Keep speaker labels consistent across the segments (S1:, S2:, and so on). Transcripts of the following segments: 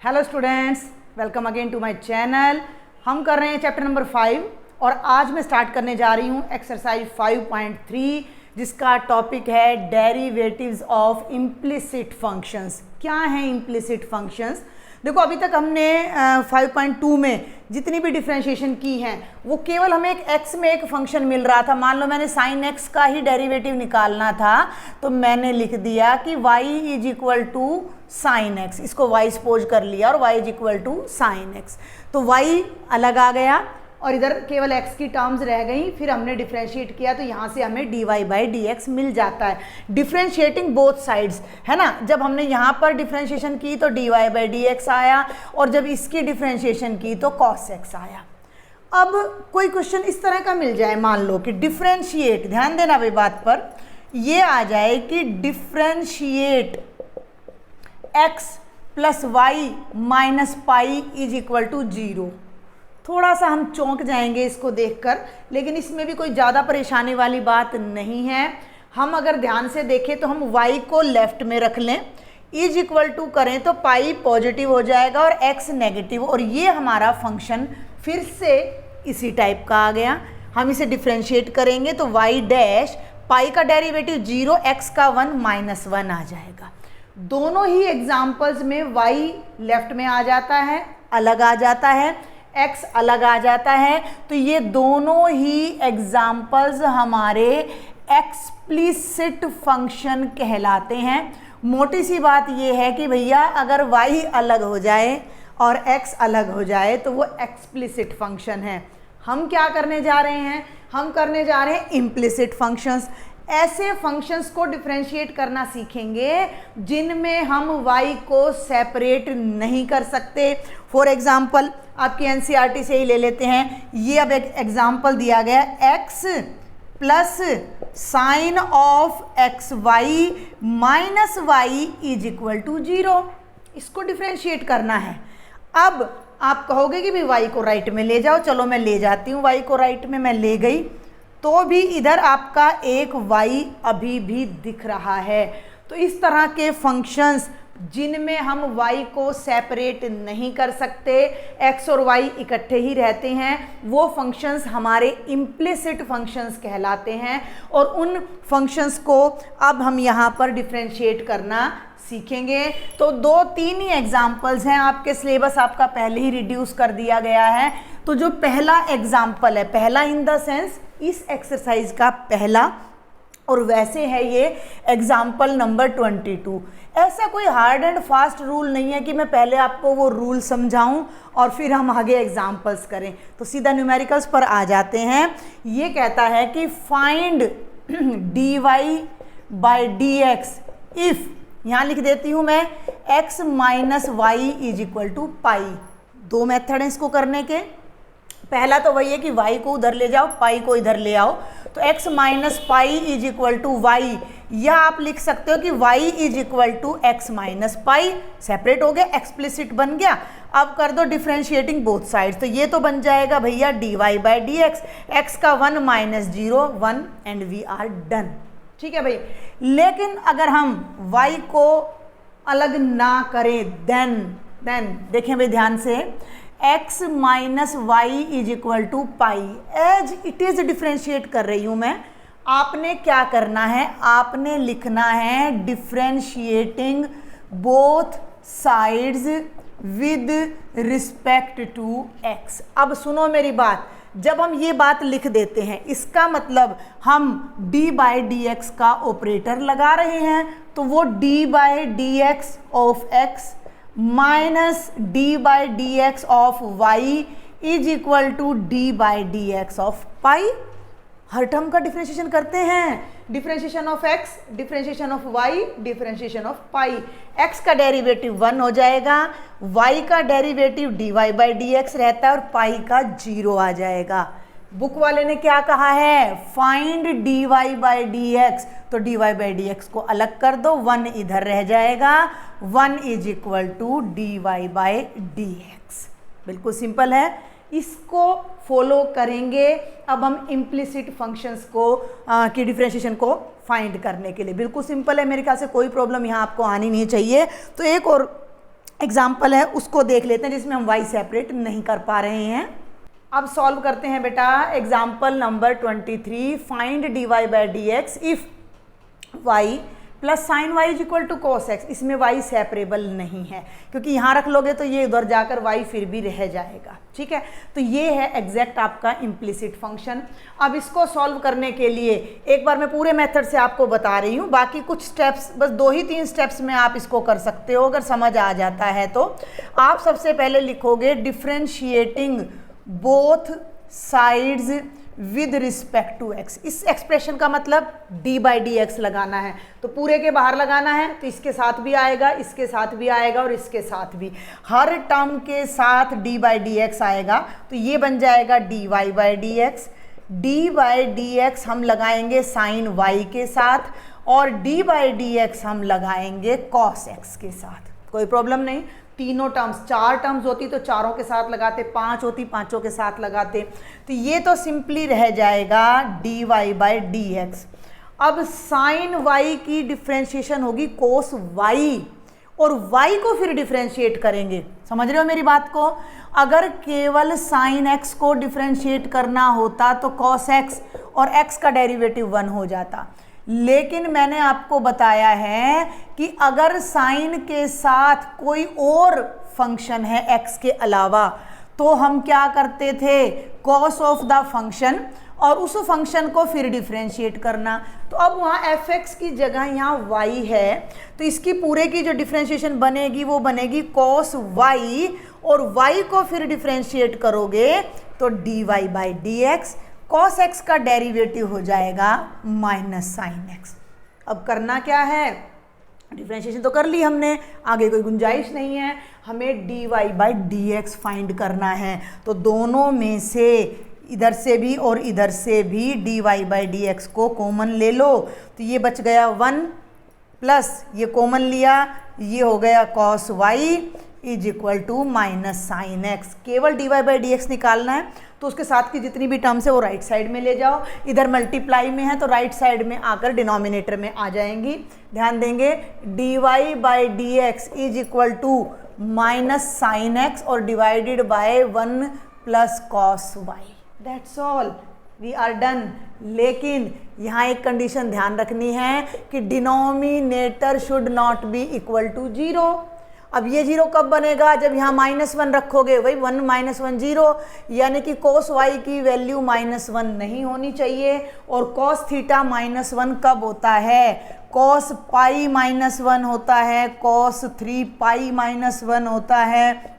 S1: Hello students, welcome again to my channel. हम कर रहे हैं चैप्टर नंबर 5 और आज मैं स्टार्ट करने जा रही हूँ एक्सरसाइज 5.3 जिसका टॉपिक है डेरिवेटिव्स ऑफ इम्प्लिसिट फंक्शंस। क्या हैं इम्प्लिसिट फंक्शंस? देखो, अभी तक हमने 5.2 में जितनी भी डिफ्रेंशिएशन की हैं वो केवल हमें एक x में एक फंक्शन मिल रहा था। मान लो मैंने साइन x का ही डेरिवेटिव निकालना था तो मैंने लिख दिया कि y is equal to sine x, इसको y सपोज कर लिया और y is equal to sine x, तो y अलग आ गया और इधर केवल x की टर्म्स रह गई। फिर हमने डिफ्रेंशिएट किया तो यहाँ से हमें dy बाई dx मिल जाता है, डिफ्रेंशिएटिंग बोथ साइड्स, है ना। जब हमने यहाँ पर डिफ्रेंशिएशन की तो dy बाई dx आया और जब इसकी डिफ्रेंशिएशन की तो cos x आया। अब कोई क्वेश्चन इस तरह का मिल जाए, मान लो कि डिफ्रेंशिएट, ध्यान देना भाई बात पर, ये आ जाए कि differentiate x plus y minus pi is equal to 0। थोड़ा सा हम चौंक जाएंगे इसको देखकर, लेकिन इसमें भी कोई ज़्यादा परेशानी वाली बात नहीं है। हम अगर ध्यान से देखें तो हम y को लेफ्ट में रख लें, इज इक्वल टू करें तो पाई पॉजिटिव हो जाएगा और x नेगेटिव, और ये हमारा फंक्शन फिर से इसी टाइप का आ गया। हम इसे डिफ्रेंशिएट करेंगे तो y डैश पाई का डेरिवेटिव 0, x का 1 माइनस 1 आ जाएगा। दोनों ही एग्जाम्पल्स में y लेफ्ट में आ जाता है, अलग आ जाता है, x अलग आ जाता है, तो ये दोनों ही एग्जाम्पल्स हमारे एक्सप्लिसिट फंक्शन कहलाते हैं। मोटी सी बात ये है कि भैया अगर y अलग हो जाए और x अलग हो जाए तो वो एक्सप्लिसिट फंक्शन है। हम क्या करने जा रहे हैं? हम करने जा रहे हैं इम्प्लिसिट फंक्शंस। ऐसे फंक्शंस को डिफ्रेंशिएट करना सीखेंगे जिनमें हम y को सेपरेट नहीं कर सकते। फॉर एग्जाम्पल आपकी एनसीईआरटी से ही ले लेते हैं। ये अब एक एग्जाम्पल दिया गया, x plus sine of x y minus y is equal to 0। इसको डिफ्रेंशिएट करना है। अब आप कहोगे कि भाई y को राइट में ले जाओ, चलो मैं ले जाती हूँ y को राइट में, मैं ले गई तो भी इधर आपका एक y अभी भी दिख रहा है। तो इस तरह के फंक्शंस जिनमें हम y को सेपरेट नहीं कर सकते, x और y इकट्ठे ही रहते हैं, वो फंक्शंस हमारे इम्प्लिसिट फंक्शंस कहलाते हैं। और उन फंक्शंस को अब हम यहाँ पर डिफ्रेंशिएट करना सीखेंगे। तो 2-3 ही एग्जाम्पल्स हैं, आपके सिलेबस आपका पहले ही रिड्यूस कर दिया गया है। तो जो पहला एग्जाम्पल है, पहला इन द सेंस इस एक्सरसाइज का पहला, और वैसे है ये एग्जाम्पल नंबर 22। ऐसा कोई हार्ड एंड फास्ट रूल नहीं है कि मैं पहले आपको वो रूल समझाऊं और फिर हम आगे एग्जाम्पल्स करें। तो सीधा न्यूमेरिकल्स पर आ जाते हैं। ये कहता है कि find dy by dx if, यहाँ लिख देती हूँ मैं, x minus y is equal to pi. दो मेथड हैं इसको करने के। पहला तो वही है कि y को उधर ले जाओ, पाई को इधर ले आओ, तो x minus pi is equal to y, या आप लिख सकते हो कि y is equal to x minus pi. Separate हो गया, एक्सप्लिसिट बन गया। अब कर दो डिफ्रेंशिएटिंग बोथ साइड्स, तो ये तो बन जाएगा भैया dy बाई dx, x का 1 minus 0 1 and we are done. ठीक है भाई। लेकिन अगर हम y को अलग ना करें देन देखें भाई ध्यान से, x minus y is equal to pi, as it is differentiate कर रही हूं मैं। आपने क्या करना है? आपने लिखना है differentiating both sides with respect to x। अब सुनो मेरी बात, जब हम ये बात लिख देते हैं इसका मतलब हम d बाई डी एक्स का ऑपरेटर लगा रहे हैं, तो वो d by d x of x minus d by d x of y is equal to d by d x of pi. हर टर्म का डिफ्रेंशिएशन करते हैं, differentiation of x, differentiation of y, differentiation of pi. x का derivative 1 हो जाएगा, y का derivative dy by d x रहता है और पाई का 0 आ जाएगा। बुक वाले ने क्या कहा है? Find dy by d x, तो dy बाई डी एक्स को अलग कर दो, 1 इधर रह जाएगा, 1 is equal to dy by d x. बिल्कुल सिंपल है, इसको फॉलो करेंगे अब हम इम्प्लिसिट फंक्शंस को की डिफ्रेंशिएशन को फाइंड करने के लिए। बिल्कुल सिंपल है, मेरे ख्याल से कोई प्रॉब्लम यहाँ आपको आनी नहीं चाहिए। तो एक और एग्जाम्पल है उसको देख लेते हैं जिसमें हम y सेपरेट नहीं कर पा रहे हैं। अब सॉल्व करते हैं बेटा example number 23, find dy by d x if y plus sine y is equal to cos x. इसमें y सेपरेबल नहीं है क्योंकि यहाँ रख लोगे तो ये उधर जाकर y फिर भी रह जाएगा, ठीक है। तो ये है एग्जैक्ट आपका इम्प्लिसिट फंक्शन। अब इसको सॉल्व करने के लिए एक बार मैं पूरे मेथड से आपको बता रही हूँ, बाकी कुछ स्टेप्स बस 2 ही 3 स्टेप्स में आप इसको कर सकते हो अगर समझ आ जाता है तो। आप सबसे पहले लिखोगे differentiating both sides with respect to x। इस एक्सप्रेशन का मतलब d बाई डी एक्स लगाना है, तो पूरे के बाहर लगाना है तो इसके साथ भी आएगा, इसके साथ भी आएगा और इसके साथ भी, हर टर्म के साथ d बाई डी एक्स आएगा। तो ये बन जाएगा dy by d x. d by d x हम लगाएंगे साइन y के साथ और d बाई डी एक्स हम लगाएंगे cos x के साथ। कोई प्रॉब्लम नहीं, तीनों टर्म्स, 4 टर्म्स होती तो चारों के साथ लगाते, 5 होती पांचों के साथ लगाते। तो ये तो सिंपली रह जाएगा dy बाई डी एक्स। अब साइन y की डिफ्रेंशिएशन होगी कोस y और y को फिर डिफ्रेंशिएट करेंगे। समझ रहे हो मेरी बात को? अगर केवल साइन x को डिफ्रेंशिएट करना होता तो cos x और x का डेरिवेटिव 1 हो जाता, लेकिन मैंने आपको बताया है कि अगर साइन के साथ कोई और फंक्शन है x के अलावा तो हम क्या करते थे, कॉस ऑफ द फंक्शन और उस फंक्शन को फिर डिफ्रेंशिएट करना। तो अब वहाँ fx की जगह यहाँ y है तो इसकी पूरे की जो डिफ्रेंशिएशन बनेगी वो बनेगी cos y और y को फिर डिफ्रेंशिएट करोगे तो dy by d x. cos x का डेरिवेटिव हो जाएगा माइनस साइन x। अब करना क्या है, डिफ्रेंशिएशन तो कर ली हमने, आगे कोई गुंजाइश नहीं है, हमें dy by d x find करना है। तो दोनों में से इधर से भी और इधर से भी dy बाई डी एक्स को कॉमन ले लो तो ये बच गया 1 प्लस ये कॉमन लिया, ये हो गया cos y is equal to minus sine x. केवल dy बाई डी एक्स निकालना है तो उसके साथ की जितनी भी टर्म्स है वो राइट साइड में ले जाओ, इधर मल्टीप्लाई में है तो राइट साइड में आकर डिनोमिनेटर में आ जाएंगी। ध्यान देंगे dy by d x is equal to minus sine x और डिवाइडेड बाय 1 प्लस cos y. That's all, we are done. लेकिन यहाँ एक कंडीशन ध्यान रखनी है कि denominator should not be equal to 0। अब ये 0 कब बनेगा, जब यहाँ -1 रखोगे, वही 1 -1 0, यानी कि cos y की वैल्यू -1 नहीं होनी चाहिए। और cos थीटा -1 कब होता है, cos पाई -1 होता है, cos 3 पाई -1 होता है,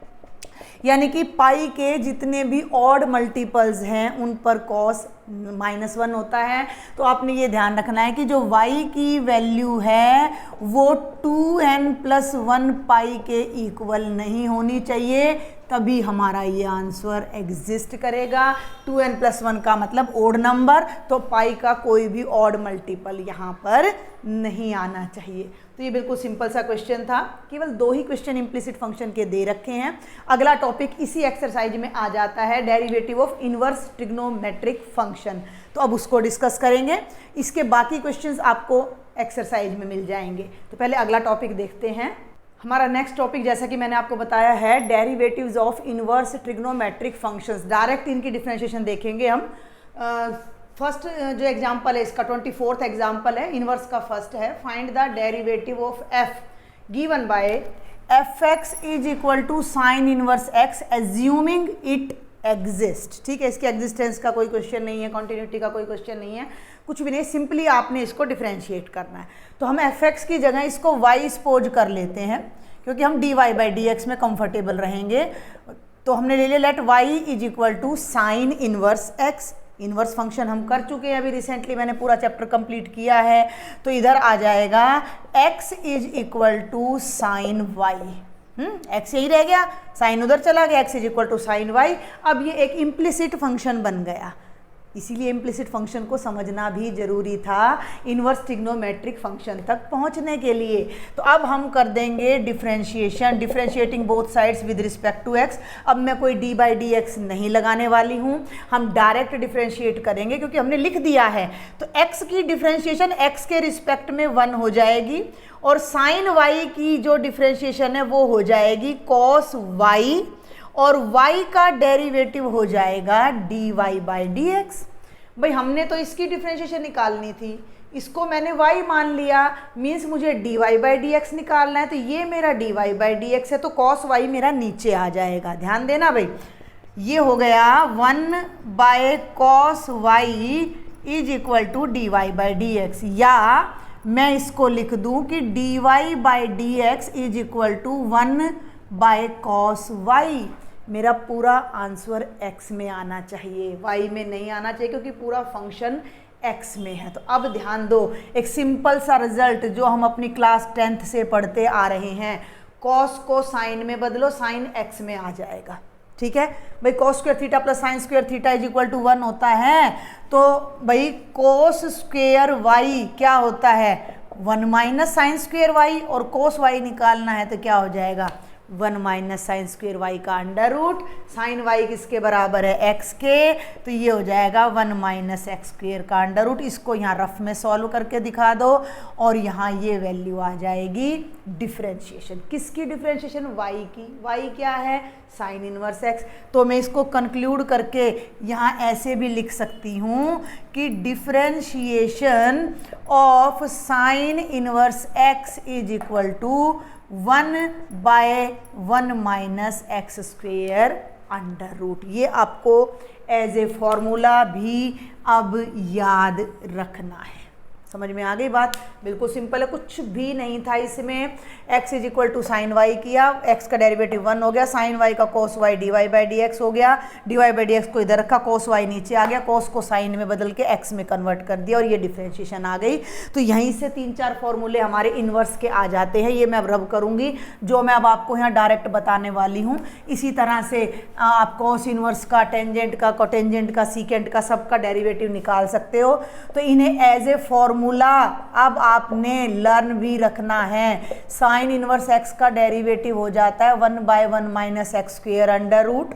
S1: यानी कि पाई के जितने भी ऑड मल्टीपल्स हैं उन पर cos -1 होता है। तो आपने ये ध्यान रखना है कि जो y की वैल्यू है वो 2n+1 पाई के इक्वल नहीं होनी चाहिए, तभी हमारा ये आंसर एग्जिस्ट करेगा। 2n+1 का मतलब ओड नंबर, तो पाई का कोई भी ऑड मल्टीपल यहाँ पर नहीं आना चाहिए। तो ये बिल्कुल सिंपल सा क्वेश्चन था, केवल 2 ही क्वेश्चन इम्प्लिसिट फंक्शन के दे रखे हैं। अगला टॉपिक इसी एक्सरसाइज में आ जाता है, derivative of inverse trigonometric function. तो अब उसको डिस्कस करेंगे, इसके बाकी क्वेश्चंस आपको एक्सरसाइज में मिल जाएंगे। तो पहले अगला टॉपिक देखते हैं। हमारा नेक्स्ट टॉपिक जैसा कि मैंने आपको बताया है derivatives of inverse trigonometric functions. Direct इनकी डिफरेंशिएशन देखेंगे हम। फर्स्ट जो एग्जांपल है इसका 24th एग्जांपल है, इनवर्स का फर्स्ट है, find the derivative of f given by fx is equal to sine inverse x assuming it exist. ठीक है, इसके एग्जिस्टेंस का कोई क्वेश्चन नहीं है, कॉन्टिन्यूटी का कोई क्वेश्चन नहीं है, कुछ भी नहीं, सिंपली आपने इसको डिफरेंशिएट करना है। तो हम fx की जगह इसको y सपोज कर लेते हैं क्योंकि हम dy बाई डी एक्स में कंफर्टेबल रहेंगे। तो हमने ले लिया let y is equal to sine inverse x। Inverse function हम कर चुके हैं, अभी रिसेंटली मैंने पूरा चैप्टर कंप्लीट किया है। तो इधर आ जाएगा x is equal to sine y। x यही रह गया, साइन उधर चला गया, x is equal to sine y। अब ये एक इम्प्लिसिट फंक्शन बन गया, इसीलिए इम्प्लिसिट फंक्शन को समझना भी जरूरी था इन्वर्स ट्रिग्नोमेट्रिक फंक्शन तक पहुंचने के लिए। तो अब हम कर देंगे differentiation, differentiating both sides with respect to x. अब मैं कोई डी बाई डी एक्स नहीं लगाने वाली हूँ, हम डायरेक्ट डिफरेंशिएट करेंगे क्योंकि हमने लिख दिया है। तो एक्स की डिफरेंशिएशन एक्स के रिस्पेक्ट में 1 हो जाएगी और साइन वाई की जो डिफरेंशिएशन है वो हो जाएगी कॉस वाई, और y का डेरिवेटिव हो जाएगा dy बाई डी एक्स। भाई हमने तो इसकी डिफरेंशिएशन निकालनी थी, इसको मैंने y मान लिया, मीन्स मुझे dy बाई डी एक्स निकालना है। तो ये मेरा dy बाई डी एक्स है, तो cos y मेरा नीचे आ जाएगा। ध्यान देना भाई, ये हो गया 1 by cos y is equal to dy by d x, या मैं इसको लिख दूं कि dy by d x is equal to 1 by cos y। मेरा पूरा आंसर x में आना चाहिए, y में नहीं आना चाहिए क्योंकि पूरा फंक्शन x में है। तो अब ध्यान दो, एक सिंपल सा रिजल्ट जो हम अपनी क्लास 10th से पढ़ते आ रहे हैं, cos को साइन में बदलो, साइन x में आ जाएगा। ठीक है भाई, cos square theta plus sine square theta is equal to 1 होता है। तो भाई cos स्क्वायर y क्या होता है, 1 माइनस साइन स्क्वायर y, और cos y निकालना है तो क्या हो जाएगा 1 माइनस साइन स्क्वायर वाई का अंडर रूट, साइन वाई किसके बराबर है x के, तो ये हो जाएगा 1 माइनस एक्स स्क्वायर का अंडर रूट। इसको यहाँ रफ में सॉल्व करके दिखा दो और यहाँ ये वैल्यू आ जाएगी डिफरेंशिएशन। किसकी डिफरेंशिएशन, y की। y क्या है, साइन इनवर्स x। तो मैं इसको कंक्लूड करके यहाँ ऐसे भी लिख सकती हूँ कि differentiation of sine inverse x is equal to 1 by 1 minus x square under root. ये आपको एज ए फॉर्मूला भी अब याद रखना है। समझ में आ गई बात, बिल्कुल सिंपल है, कुछ भी नहीं था इसमें। x is equal to sine y किया, x का डेरिवेटिव 1 हो गया, साइन वाई का cos y dy by d x हो गया, dy बाई डी एक्स को इधर रखा, cos y नीचे आ गया, cos को साइन में बदल के x में कन्वर्ट कर दिया और ये डिफरेंशिएशन आ गई। तो यहीं से 3-4 फॉर्मूले हमारे इनवर्स के आ जाते हैं। ये मैं अब रब करूँगी, जो मैं अब आपको यहाँ डायरेक्ट बताने वाली हूँ। इसी तरह से आप cos इनवर्स का, टेंजेंट का, कोटेंजेंट का, सीकेंट का, सबका डेरिवेटिव निकाल सकते हो। तो इन्हें एज ए फॉर्मूला अब आपने लर्न भी रखना है। साइन इनवर्स x का डेरिवेटिव हो जाता है 1 by 1 minus x square under root.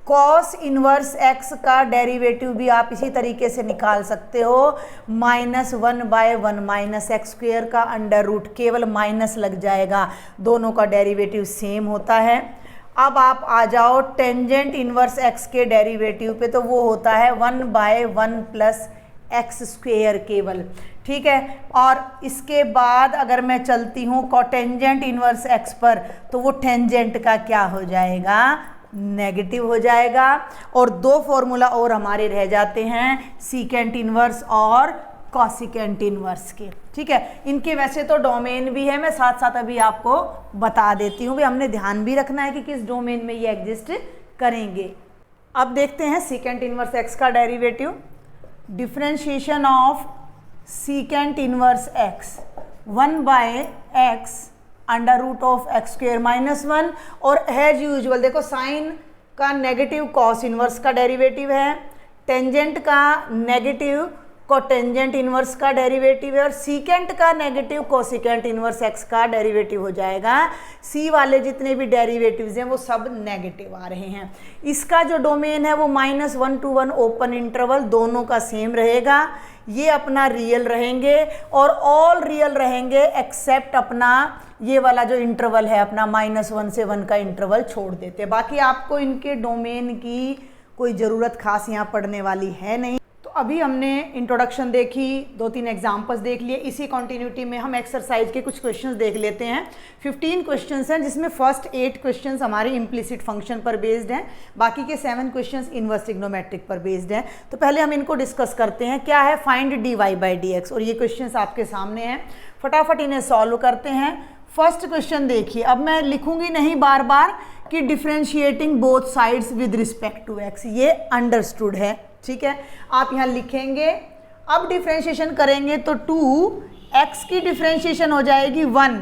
S1: Cos inverse x का डेरिवेटिव भी आप इसी तरीके से निकाल सकते हो, -1 बाय 1 माइनस एक्स स्क्वेयर का अंडर रूट। केवल माइनस लग जाएगा, दोनों का डेरिवेटिव सेम होता है। अब आप आ जाओ टेंजेंट इनवर्स x के डेरिवेटिव पे, तो वो होता है 1 बाय 1 प्लस एक्स स्क्वेयर केवल। ठीक है, और इसके बाद अगर मैं चलती हूँ कोटेंजेंट इनवर्स x पर, तो वो टेंजेंट का क्या हो जाएगा, नेगेटिव हो जाएगा। और 2 फॉर्मूला और हमारे रह जाते हैं, सीकेंट इनवर्स और कॉसिकेंट इनवर्स के। ठीक है, इनके वैसे तो डोमेन भी है, मैं साथ साथ अभी आपको बता देती हूँ। भी हमने ध्यान भी रखना है कि किस डोमेन में ये एग्जिस्ट करेंगे। अब देखते हैं सीकेंट इनवर्स x का derivative. Differentiation of secant inverse x 1 by x under root of x square minus 1, और एज यूजुअल देखो साइन का नेगेटिव कॉस इनवर्स का डेरिवेटिव है, टेंजेंट का नेगेटिव कोटेंजेंट इनवर्स का डेरिवेटिव है, और सीकेंट का नेगेटिव कोसिकेंट इनवर्स x का डेरिवेटिव हो जाएगा। सी वाले जितने भी डेरिवेटिव्स हैं वो सब नेगेटिव आ रहे हैं। इसका जो डोमेन है वो -1 to 1 ओपन इंटरवल, दोनों का सेम रहेगा। ये अपना रियल रहेंगे और ऑल रियल रहेंगे एक्सेप्ट अपना ये वाला जो इंटरवल है अपना -1 से 1 का इंटरवल छोड़ देते हैं। बाकी आपको इनके डोमेन की कोई ज़रूरत खास यहाँ पढ़ने वाली है नहीं। तो अभी हमने इंट्रोडक्शन देखी, 2-3 एग्जाम्पल्स देख लिए। इसी कॉन्टिन्यूटी में हम एक्सरसाइज के कुछ क्वेश्चंस देख लेते हैं। 15 क्वेश्चंस हैं, जिसमें फर्स्ट 8 क्वेश्चंस हमारे इम्प्लिसिट फंक्शन पर बेस्ड हैं, बाकी के 7 क्वेश्चंस इनवर्स ट्रिग्नोमेट्रिक पर बेस्ड हैं। तो पहले हम इनको डिस्कस करते हैं। क्या है, find dy by d x, और ये क्वेश्चंस आपके सामने हैं, फटाफट इन्हें सॉल्व करते हैं। फर्स्ट क्वेश्चन देखिए, अब मैं लिखूंगी नहीं बार बार कि differentiating both sides with respect to x, ये अंडरस्टूड है। ठीक है, आप यहाँ लिखेंगे। अब डिफ्रेंशिएशन करेंगे तो 2x की डिफ्रेंशिएशन हो जाएगी 1,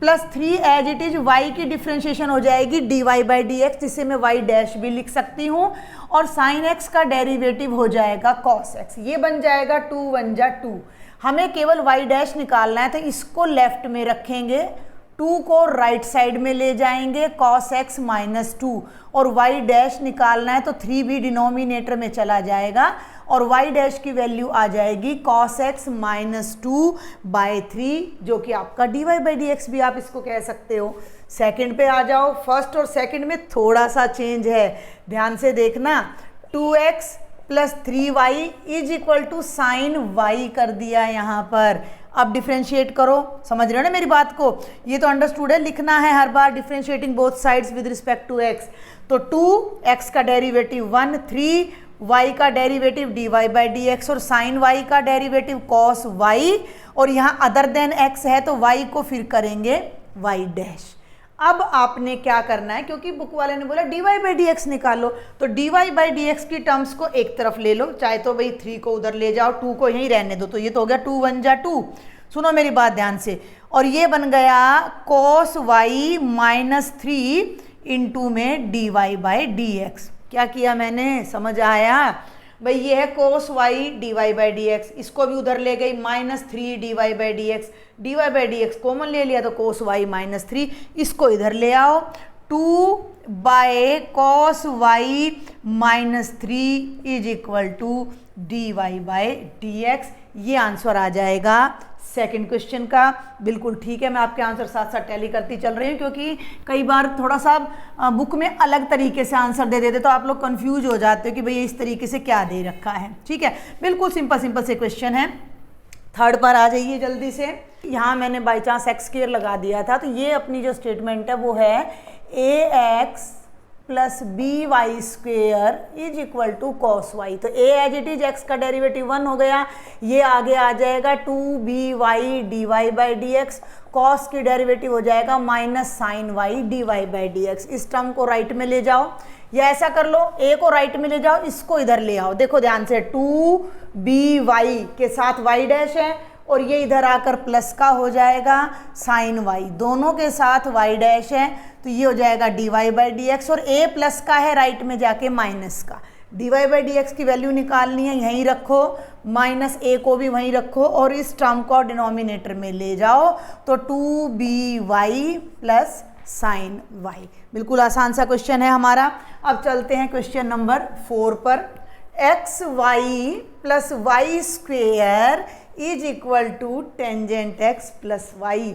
S1: plus 3 as it is y की डिफ्रेंशिएशन हो जाएगी dy बाई डी एक्स, जिसे मैं y डैश भी लिख सकती हूँ, और साइन x का डेरिवेटिव हो जाएगा cos x। ये बन जाएगा 2 1 जा 2। हमें केवल y डैश निकालना है, तो इसको लेफ्ट में रखेंगे, 2 को राइट साइड में ले जाएंगे, cos x माइनस 2, और y डैश निकालना है तो 3 भी डिनोमिनेटर में चला जाएगा, और y डैश की वैल्यू आ जाएगी cos x माइनस 2 बाई 3, जो कि आपका dy बाई डी एक्स भी आप इसको कह सकते हो। सेकंड पे आ जाओ। फर्स्ट और सेकंड में थोड़ा सा चेंज है, ध्यान से देखना। 2x plus 3y is equal to sine y कर दिया यहाँ पर। अब डिफ्रेंशिएट करो, समझ रहे हो ना मेरी बात को? ये तो अंडरस्टूड है, लिखना है हर बार differentiating both sides with respect to x। तो 2x का डेरिवेटिव 1, 3y का derivative dy by d x, और साइन y का डेरिवेटिव cos y, और यहाँ अदर देन x है तो y को फिर करेंगे y डैश। अब आपने क्या करना है, क्योंकि बुक वाले ने बोला dy बाई डी एक्स निकालो, तो dy बाई डी एक्स की टर्म्स को एक तरफ ले लो, चाहे तो भाई 3 को उधर ले जाओ, 2 को यहीं रहने दो, तो ये तो हो गया 2 1 जा 2। सुनो मेरी बात ध्यान से, और ये बन गया cos y माइनस 3 इंटू में dy बाई डी एक्स। क्या किया मैंने, समझ आया भाई? ये है cos y dy by d x, इसको भी उधर ले गई minus 3 dy by d x, dy by d x common ले लिया तो cos y माइनस 3, इसको इधर ले आओ, 2 by cos y minus 3 is equal to dy by d x. ये आंसर आ जाएगा सेकंड क्वेश्चन का। बिल्कुल ठीक है, मैं आपके आंसर साथ साथ टैली करती चल रही हूँ, क्योंकि कई बार थोड़ा सा बुक में अलग तरीके से आंसर दे देते तो आप लोग कंफ्यूज हो जाते हो कि भई इस तरीके से क्या दे रखा है। ठीक है, बिल्कुल सिंपल से क्वेश्चन है। थर्ड पर आ जाइए जल्दी से। यहाँ मैंने बाई चांस एक्स स्क्वायर लगा दिया था, तो ये अपनी जो स्टेटमेंट है वो है ax plus b y square is equal to cos y. तो a as it is x का डेरिवेटिव 1 हो गया, ये आगे आ जाएगा 2by dy by d x, cos की डेरिवेटिव हो जाएगा minus sine y dy by d x. इस टर्म को राइट में ले जाओ, या ऐसा कर लो, ए को राइट में ले जाओ, इसको इधर ले आओ। देखो ध्यान से, 2by के साथ y डैश है, और ये इधर आकर प्लस का हो जाएगा साइन y, दोनों के साथ y डैश है, तो ये हो जाएगा dy बाई डी एक्स, और a प्लस का है राइट में जाके माइनस का। dy बाई डी एक्स की वैल्यू निकालनी है, यहीं रखो, माइनस a को भी वहीं रखो, और इस टर्म को डिनोमिनेटर में ले जाओ, तो 2by प्लस साइन y। बिल्कुल आसान सा क्वेश्चन है हमारा। अब चलते हैं क्वेश्चन नंबर 4 पर। X y plus y square is equal to tangent x plus y.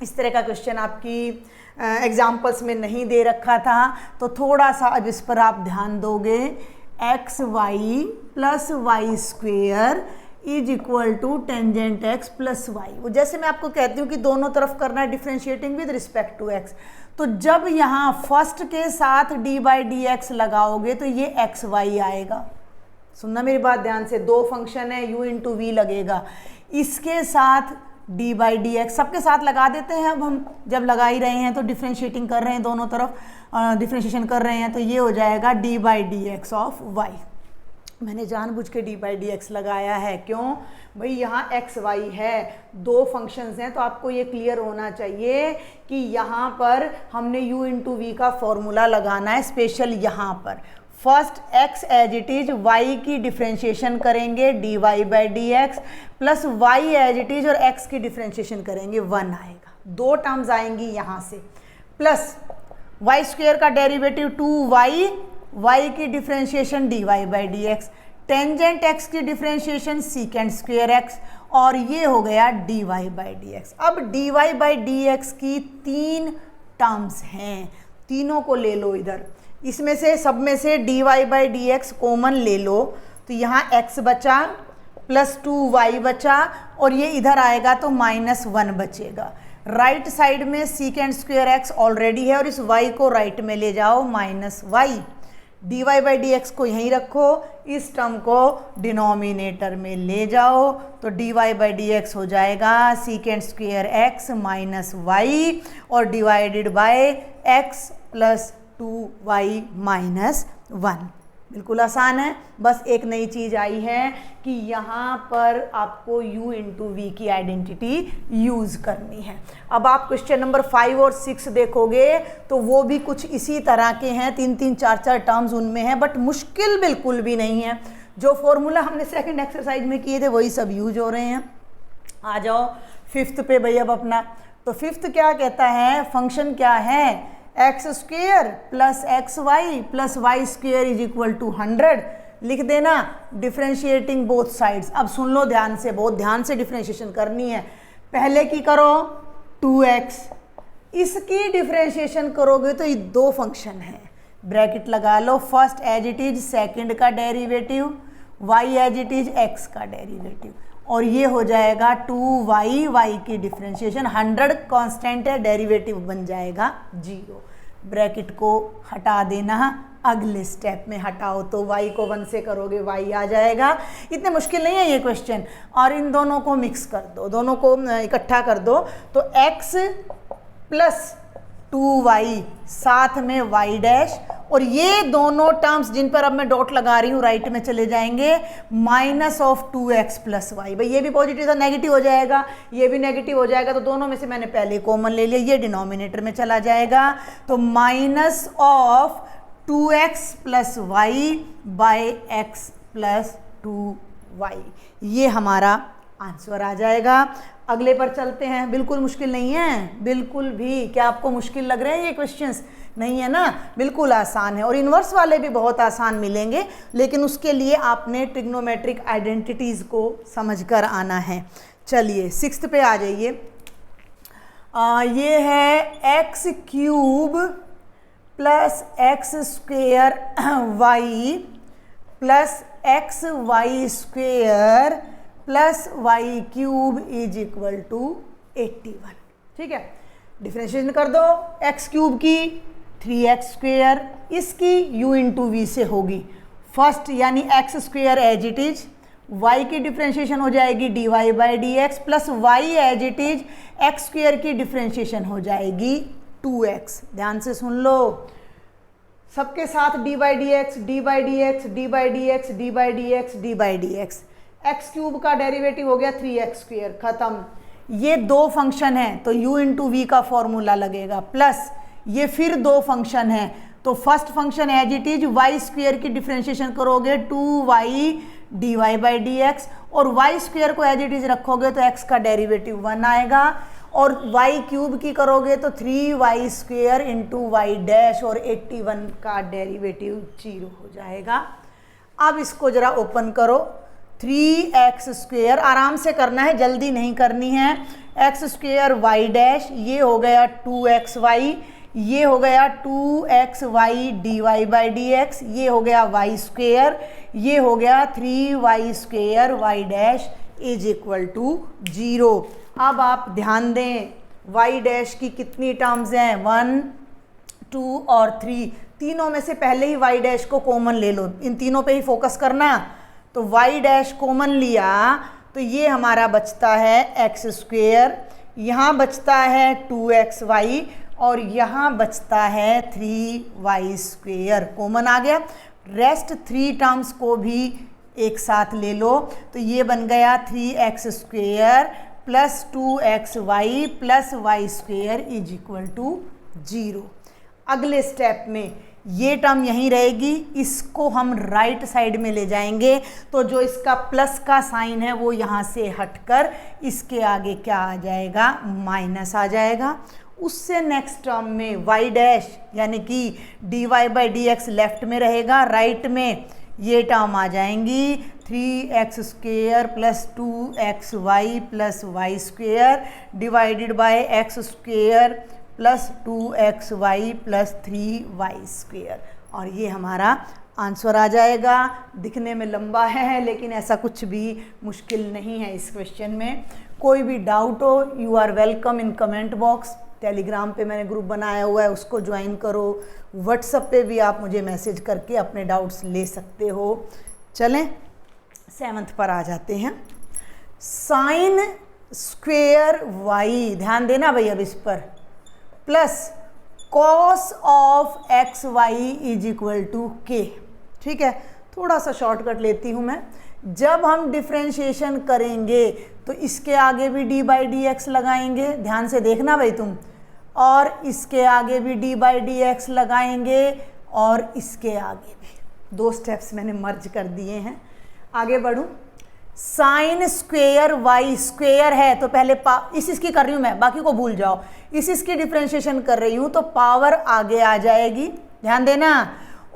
S1: इस तरह का क्वेश्चन आपकी एग्जाम्पल्स में नहीं दे रखा था, तो थोड़ा सा अब इस पर आप ध्यान दोगे। X y plus y square is equal to tangent x plus y. वो जैसे मैं आपको कहती हूँ कि दोनों तरफ करना है differentiating with respect to x, तो जब यहाँ फर्स्ट के साथ डी बाई डी एक्स लगाओगे तो ये एक्स वाई आएगा। सुनना मेरी बात ध्यान से, दो फंक्शन है, u इंटू वी लगेगा, इसके साथ d बाई डी एक्स, सबके साथ लगा देते हैं। अब हम जब लगा ही रहे हैं तो डिफ्रेंशिएटिंग कर रहे हैं, दोनों तरफ डिफ्रेंशिएशन कर रहे हैं, तो ये हो जाएगा d by d x of y। मैंने जानबूझ के d बाई डी एक्स लगाया है, क्यों भाई? यहाँ x y है, दो फंक्शंस हैं, तो आपको ये क्लियर होना चाहिए कि यहाँ पर हमने u इंटू वी का फॉर्मूला लगाना है स्पेशल। यहाँ पर first x as it is y की डिफ्रेंशिएशन करेंगे dy by d x, plus y as it is और x की डिफ्रेंशिएशन करेंगे 1 आएगा, दो टर्म्स आएंगी यहाँ से, प्लस y स्क्वायर का डेरिवेटिव 2y, y की differentiation dy by d x, tangent x की डिफ्रेंशिएशन सीकेंट स्क्वायर x, और ये हो गया dy बाई डी एक्स। अब dy बाई डी एक्स की 3 टर्म्स हैं, तीनों को ले लो इधर, इसमें से सब में से dy by d x common ले लो, तो यहाँ x बचा प्लस 2y बचा, और ये इधर आएगा तो -1 बचेगा। राइट साइड में सीकेंट स्क्वायर x ऑलरेडी है, और इस y को राइट में ले जाओ -y, dy by d x को यहीं रखो, इस टर्म को डिनोमिनेटर में ले जाओ, तो dy बाई डी एक्स हो जाएगा secant square x minus y, और divided bye x plus 2y minus 1। बिल्कुल आसान है, बस एक नई चीज़ आई है कि यहाँ पर आपको u इंटू वी की आइडेंटिटी यूज़ करनी है। अब आप क्वेश्चन नंबर 5 और 6 देखोगे तो वो भी कुछ इसी तरह के हैं, 3-3, 4-4 टर्म्स उनमें हैं, बट मुश्किल बिल्कुल भी नहीं है। जो फॉर्मूला हमने सेकंड एक्सरसाइज में किए थे वही सब यूज हो रहे हैं। आ जाओ फिफ्थ पे भाई अब अपना। तो फिफ्थ क्या कहता है, फंक्शन क्या है, x square plus x y plus y square is equal to 100। लिख देना डिफ्रेंशिएटिंग बोथ साइड्स। अब सुन लो ध्यान से, बहुत ध्यान से डिफ्रेंशिएशन करनी है। पहले की करो 2x, इसकी डिफ्रेंशिएशन करोगे तो ये दो फंक्शन है, ब्रैकेट लगा लो, first as it is second का derivative, y as it is x का डेरिवेटिव, और ये हो जाएगा 2y, y की डिफ्रेंशिएशन 100 कांस्टेंट है, डेरिवेटिव बन जाएगा 0। ब्रैकेट को हटा देना, अगले स्टेप में हटाओ तो y को 1 से करोगे y आ जाएगा। इतने मुश्किल नहीं है ये क्वेश्चन। और इन दोनों को मिक्स कर दो, दोनों को इकट्ठा कर दो, तो x प्लस 2y साथ में y डैश, और ये दोनों टर्म्स जिन पर अब मैं डॉट लगा रही हूँ राइट में चले जाएंगे, minus of 2x plus Y. भाई ये भी पॉजिटिव था, नेगेटिव हो जाएगा, ये भी नेगेटिव हो जाएगा, तो दोनों में से मैंने पहले कॉमन ले लिया, ये डिनोमिनेटर में चला जाएगा। तो minus of 2x plus y by x plus 2y, ये हमारा आंसर आ जाएगा। अगले पर चलते हैं। बिल्कुल मुश्किल नहीं है, बिल्कुल भी। क्या आपको मुश्किल लग रहे हैं ये क्वेश्चंस? नहीं है ना, बिल्कुल आसान है। और इन्वर्स वाले भी बहुत आसान मिलेंगे, लेकिन उसके लिए आपने ट्रिग्नोमेट्रिक आइडेंटिटीज़ को समझकर आना है। चलिए सिक्स्थ पे आ जाइए। ये है x cube plus x square y plus x y square plus y cube is equal to 81। ठीक है, डिफरेंशिएशन कर दो। एक्स क्यूब की 3x स्क्वेयर, इसकी u इंटू वी से होगी फर्स्ट, यानी x square as it is, y की डिफरेंशिएशन हो जाएगी dy by d x, plus y as it is, x square की डिफरेंशिएशन हो जाएगी 2x। ध्यान से सुन लो, सबके साथ d by d x, d by d x, d by d x, d by d x, d by d x. X cube का डेरिवेटिव हो गया 3x स्क्वेयर, खत्म। ये दो फंक्शन है तो u इंटू वी का फॉर्मूला लगेगा, प्लस ये फिर दो फंक्शन है, तो first function as it is, y square की डिफरेंशिएशन करोगे 2y d y by d x, और वाई स्क्वेयर को एज इट इज रखोगे तो x का डेरिवेटिव 1 आएगा, और y क्यूब की करोगे तो 3y square into Y dash, और 81 का डेरिवेटिव 0 हो जाएगा। अब इसको जरा ओपन करो, 3x स्क्वेयर, आराम से करना है, जल्दी नहीं करनी है, एक्स स्क्वेयर वाई डैश, ये हो गया 2xy, ये हो गया 2xy d y by d x, ये हो गया वाई स्क्वेयर, ये हो गया 3y square y dash is equal to 0। अब आप ध्यान दें, वाई डैश की कितनी टर्म्स हैं, 1, 2 और 3, तीनों में से पहले ही वाई डैश को कॉमन ले लो, इन तीनों पे ही फोकस करना। तो वाई डैश कॉमन लिया तो ये हमारा बचता है एक्स स्क्वेयर, यहाँ बचता है 2xy, और यहाँ बचता है 3y स्क्वेयर, कॉमन आ गया। रेस्ट 3 टर्म्स को भी एक साथ ले लो, तो ये बन गया 3x square plus 2xy plus y square is equal to 0। अगले स्टेप में ये टर्म यहीं रहेगी, इसको हम राइट साइड में ले जाएंगे, तो जो इसका प्लस का साइन है वो यहाँ से हटकर इसके आगे क्या आ जाएगा, माइनस आ जाएगा। उससे नेक्स्ट टर्म में y डैश यानी कि dy by d x left में रहेगा, राइट में ये टर्म आ जाएंगी 3x square plus 2xy plus y square divided by x square plus 2xy plus 3y square, और ये हमारा आंसर आ जाएगा। दिखने में लंबा है लेकिन ऐसा कुछ भी मुश्किल नहीं है इस क्वेश्चन में। कोई भी डाउट हो, you are welcome in comment box. Telegram पे मैंने ग्रुप बनाया हुआ है, उसको ज्वाइन करो। व्हाट्सएप पे भी आप मुझे मैसेज करके अपने डाउट्स ले सकते हो। चलें 7th पर आ जाते हैं। साइन स्क्वेयर वाई, ध्यान देना भाई अब इस पर, plus cos of x y is equal to k. ठीक है, थोड़ा सा शॉर्टकट लेती हूँ मैं। जब हम डिफ्रेंशिएशन करेंगे तो इसके आगे भी डी बाई डी एक्स लगाएंगे, ध्यान से देखना भाई तुम, और इसके आगे भी डी बाई डी एक्स लगाएंगे, और इसके आगे भी। 2 स्टेप्स मैंने मर्ज कर दिए हैं। आगे बढ़ूँ, साइन स्क्वेयर वाई, स्क्वेयर है तो पहले इसकी कर रही हूँ मैं, बाकी को भूल जाओ। इसकी डिफ्रेंशिएशन कर रही हूँ तो पावर आगे आ जाएगी, ध्यान देना।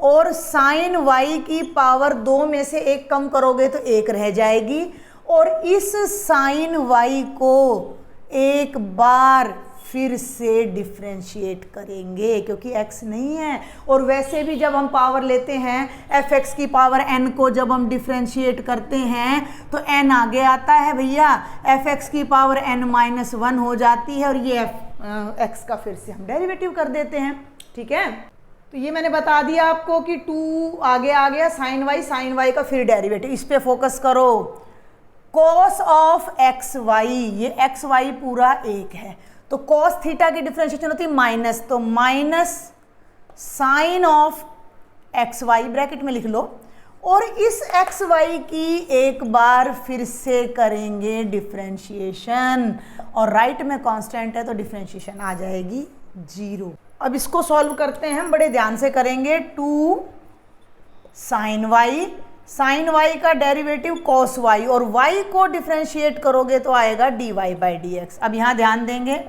S1: और साइन वाई की पावर 2 में से 1 कम करोगे तो 1 रह जाएगी, और इस साइन वाई को एक बार फिर से डिफ्रेंशिएट करेंगे क्योंकि x नहीं है। और वैसे भी जब हम पावर लेते हैं fx की पावर n को जब हम डिफ्रेंशिएट करते हैं तो n आगे आता है भैया, fx की पावर n-1 हो जाती है, और ये x का फिर से हम डेरिवेटिव कर देते हैं। ठीक है, तो ये मैंने बता दिया आपको कि 2 आगे आ गया, साइन वाई का फिर डेरिवेटिव। इस पे फोकस करो। कॉस ऑफ एक्स वाई, ये एक्स वाई पूरा 1 है तो कॉस थीटा की डिफ्रेंशिएशन होती है माइनस, तो minus sine of x y bracket में लिख लो, और इस एक्स वाई की एक बार फिर से करेंगे डिफ्रेंशिएशन, और राइट में कांस्टेंट है तो डिफ्रेंशिएशन आ जाएगी 0। अब इसको सॉल्व करते हैं हम, बड़े ध्यान से करेंगे। 2 साइन वाई का डेरिवेटिव कॉस वाई, और वाई को डिफ्रेंशिएट करोगे तो आएगा d y by d x. अब यहाँ ध्यान देंगे,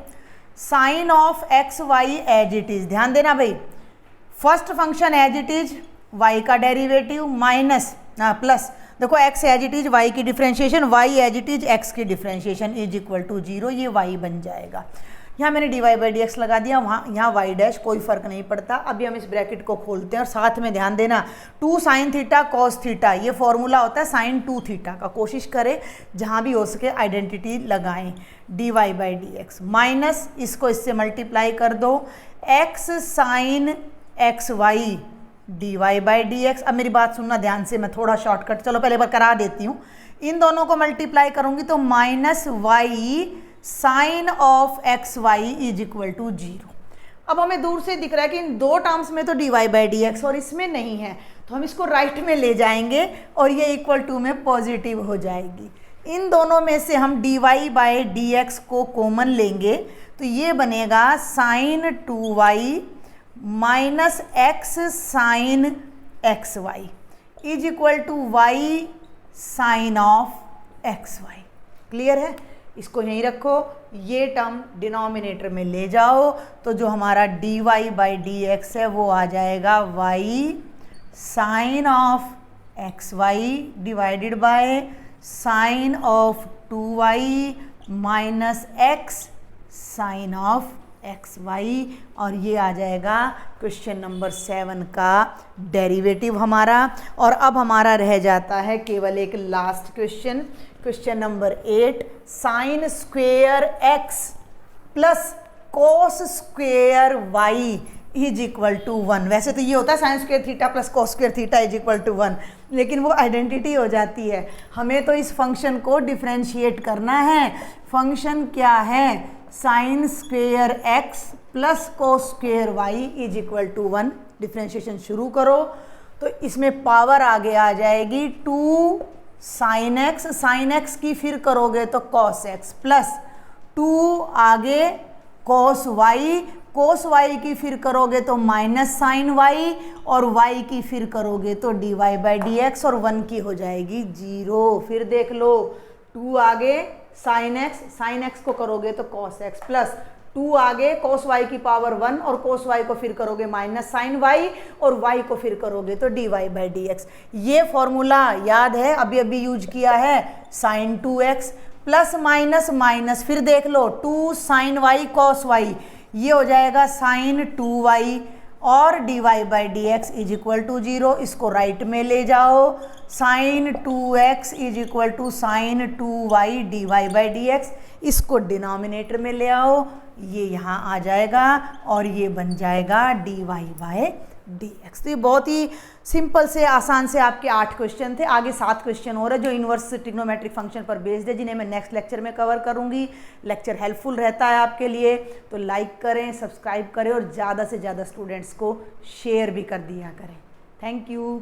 S1: sine of x y as it is, ध्यान देना भाई, first function as it is, y का डेरिवेटिव माइनस प्लस, देखो x as it is, y की differentiation, y as it is, x की डिफ्रेंशिएशन इज इक्वल टू 0, ये y बन जाएगा। यहाँ मैंने d y by d x लगा दिया, वहाँ यहाँ वाई डैश, कोई फर्क नहीं पड़ता। अभी हम इस ब्रैकेट को खोलते हैं, और साथ में ध्यान देना 2 साइन थीटा कॉस थीटा, ये फॉर्मूला होता है साइन 2 थीटा का। कोशिश करें जहाँ भी हो सके आइडेंटिटी लगाएं। D y by d x minus, इसको इससे मल्टीप्लाई कर दो, x sine x y d y by d x. अब मेरी बात सुनना ध्यान से, मैं थोड़ा शॉर्टकट, चलो पहले बार करा देती हूँ। इन दोनों को मल्टीप्लाई करूँगी तो minus y sine of x y is equal to 0। अब हमें दूर से दिख रहा है कि इन 2 टर्म्स में तो d y by d x और इसमें नहीं है, तो हम इसको राइट में ले जाएंगे और ये इक्वल टू में पॉजिटिव हो जाएगी। इन दोनों में से हम d y by d x को कॉमन लेंगे तो ये बनेगा sine 2y minus x sine x y is equal to y sine of x y. Clear है? इसको यहीं रखो, ये टर्म डिनोमिनेटर में ले जाओ तो जो हमारा d y by d x है वो आ जाएगा y sine of x y divided by sine of 2y minus x sine of x y, और ये आ जाएगा क्वेश्चन नंबर 7 का डेरिवेटिव हमारा। और अब हमारा रह जाता है केवल एक last question, question number 8, sine square x plus cos square y is equal to 1। वैसे तो ये होता है sine square theta plus cos square theta is equal to 1, लेकिन वो आइडेंटिटी हो जाती है। हमें तो इस फंक्शन को डिफ्रेंशिएट करना है। फंक्शन क्या है? Sine square x plus cos square y is equal to 1। Differentiation शुरू करो तो इसमें पावर आगे आ जाएगी 2 साइन एक्स की फिर करोगे तो कॉस एक्स प्लस 2 आगे कॉस वाई की फिर करोगे तो माइनस साइन वाई, और वाई की फिर करोगे तो d y by d x, और 1 की हो जाएगी 0। फिर देख लो, 2 आगे साइन एक्स को करोगे तो कॉस एक्स प्लस 2 आगे कॉस वाई की पावर 1, और कॉस वाई को फिर करोगे माइनस साइन वाई, और वाई को फिर करोगे तो d y by d x. ये फॉर्मूला याद है, अभी यूज किया है, sign 2x plus minus minus, फिर देख लो 2 साइन वाई कॉस वाई, ये हो जाएगा साइन 2y, और d y by d x is equal to 0। इसको राइट में ले जाओ, sine 2x is equal to sine 2y d y by d x. इसको डिनोमिनेटर में ले आओ, ये यहाँ आ जाएगा और ये बन जाएगा d y by d x. तो ये बहुत ही सिंपल से आसान से आपके 8 क्वेश्चन थे। आगे 7 क्वेश्चन और है जो इन्वर्स ट्रिग्नोमेट्रिक फंक्शन पर बेस्ड है, जिन्हें मैं नेक्स्ट लेक्चर में कवर करूंगी। लेक्चर हेल्पफुल रहता है आपके लिए तो लाइक करें, सब्सक्राइब करें और ज़्यादा से ज़्यादा स्टूडेंट्स को शेयर भी कर दिया करें। Thank you.